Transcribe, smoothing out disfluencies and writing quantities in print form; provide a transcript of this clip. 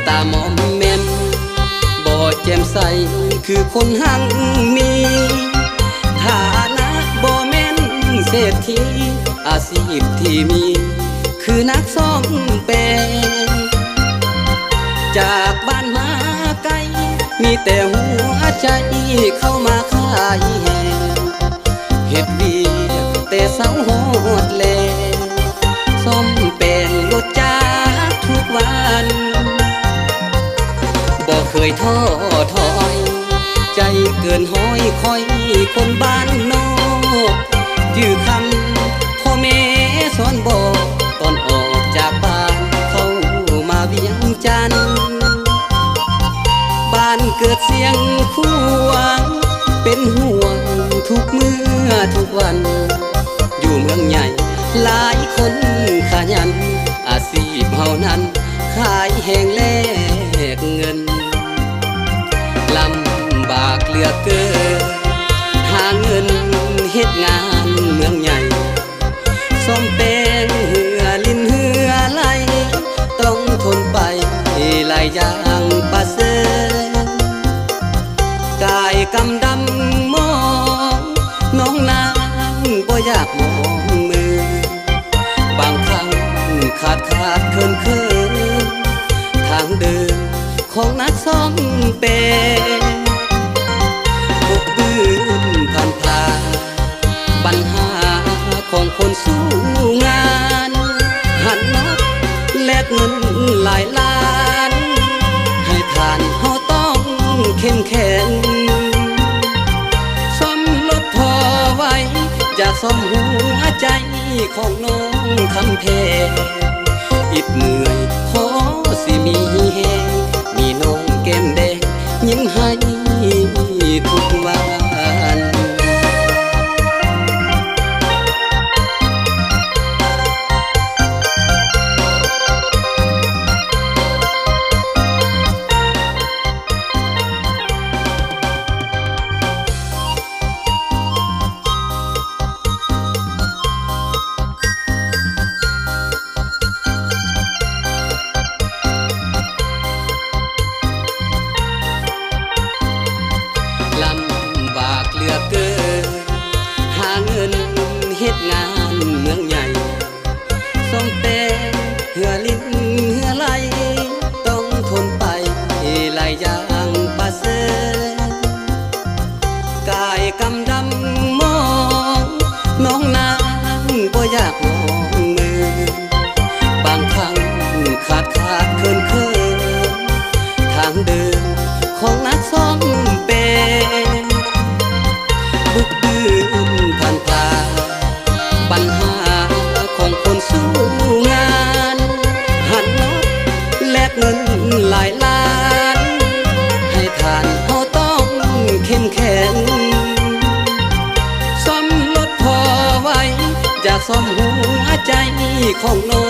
ตามอมแม่นบ่แจ่มใสคือคนหังมีฐานะบ่แม่นเศรษฐีอาชีพที่มีคือนักซ่อมแปลงจากบ้านมาไกลมีแต่หัวใจเข้ามาขายแห่เฮ็ดเวียกแต่เช้าฮอดแลงซ่อมแปลงรถจักรทุกวันบ่เคยท้อถอยใจเกินห้อยคอยคนบ้านนอกยื้อคำพ่อแม่สอนบอกตอนออกจากบ้านเข้ามาเวียงจันทน์บ้านเกิดเสียงคู่หวังเป็นห่วงทุกเมื่อทุกวันอยู่เมืองใหญ่หลายคนขยันอาชีพเฮานั้นขายแห้งแลกเงินลำบากเหลือเกินหาเงินเฮ็ดงานเมืองใหญ่ซ่อมแปลงเหือลิ้นเหือไหลต้องทนไปหลายอย่างประเสริฐกายกำดำมองน้องนางบ่อยากมองมือบางครั้งขาดเคินทางเดินของนักซ่อมแปลงบกบืนผ่านปัญหาของคนสู้งานหันน็อตแลกเงินหลายล้านให้ผ่านเฮาต้องเข้มแข็งซ่อมรถพอไว้อยากซ่อมหัวใจของน้องคำแพงอิดเหนื่อยขอสิมีแฮงมีน้องแก้มแดงยิ้มให้ทุกวันลำบากเหลือเกินหาเงินเฮ็ดงานเมืองใหญ่ซ่อมแปลงเหือลิ้นเหือไหลต้องทนไปหลายอย่างประเสริฐกายกำดำมองน้องนางบ่อยากมองมือบางครั้งขาดเคินทางเดินของนักซ่อมแปลงบุกบืนผ่านปัญหาของคนสู้งานหันน็อตแลกเงินหลายล้านให้ผ่านเฮาต้องเข้มแข็งซ่อมรถพอไว้อยากซ่อมหัวใจของน้อ